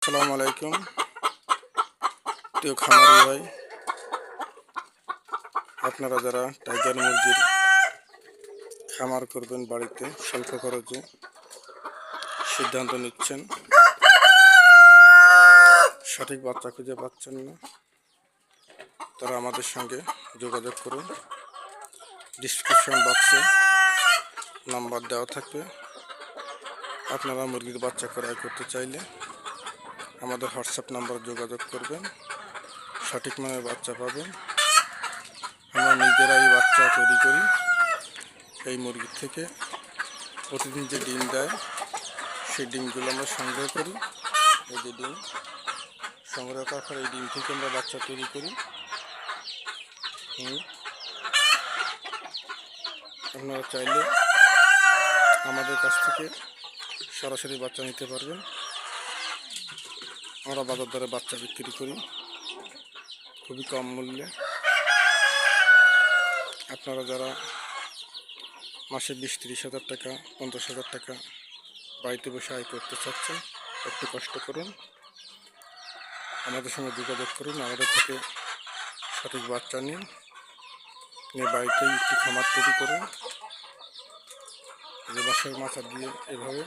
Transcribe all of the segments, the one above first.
আসসালামু আলাইকুম প্রিয় খামারি ভাই, আপনারা যারা টাইগার মুরগির খামার করবেন বাড়িতে স্বল্প খরচে সিদ্ধান্ত নিচ্ছেন, সঠিক বাচ্চা খুঁজে পাচ্ছেন না, তারা আমাদের সঙ্গে যোগাযোগ করুন। ডিসক্রিপশন বক্সে নাম্বার দেওয়া থাকবে। আপনারা মুরগির বাচ্চা ক্রয় করতে চাইলে আমাদের হোয়াটসঅ্যাপ নাম্বার যোগাযোগ করবেন, সঠিক মানের বাচ্চা পাবেন। আমরা নিজেরাই বাচ্চা তৈরি করি। এই মুরগির থেকে প্রতিদিন যে ডিম দেয় সেই ডিমগুলো আমরা সংগ্রহ করি। এই যে ডিম সংগ্রহ করার পর এই ডিম থেকে আমরা বাচ্চা তৈরি করি। আপনারা চাইলে আমাদের কাছ থেকে সরাসরি বাচ্চা নিতে পারবেন। আমরা বাজার দরে বাচ্চা বিক্রি করি খুবই কম মূল্যে। আপনারা যারা মাসে 20-30 হাজার টাকা 50 হাজার টাকা বাড়িতে বসে আয় করতে চাচ্ছেন, একটু কষ্ট করুন, আমাদের সঙ্গে যোগাযোগ করুন। আমাদের থেকে সঠিক বাচ্চা নিয়ে বাড়িতেই একটি খামার তৈরি করুন। যে বাসার মাথা দিয়ে এভাবে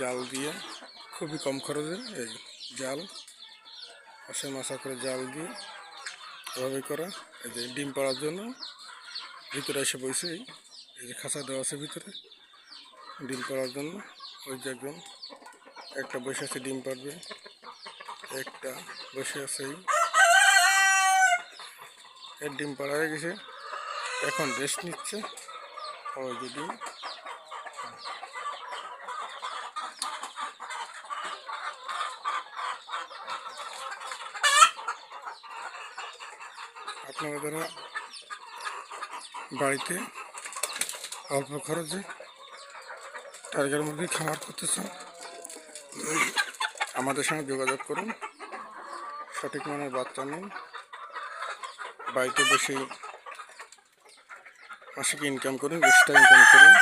জাল দিয়ে খুবই কম খরচে এই জাল বাসার মাথা করে জাল দিয়ে এভাবে করা। এই যে ডিম পাড়ার জন্য ভিতরে এসে বসে এই যে খাঁচা দেওয়া আছে, ভিতরে ডিম পাড়ার জন্য ওই যে একজন একটা বসে আছে ডিম পাড়বে, একটা বসে আছে এর ডিম পাড়া হয়ে গেছে, এখন রেস্ট নিচ্ছে। ওই যে ডিম আপনারা যারা বাড়িতে অল্প খরচে টাইগার মুরগি খামার করতে চান আমাদের সঙ্গে যোগাযোগ করুন, সঠিক মানের বাচ্চা নিন, বাড়িতে বসেই মাসিক ইনকাম করুন, এক্সট্রা ইনকাম করুন।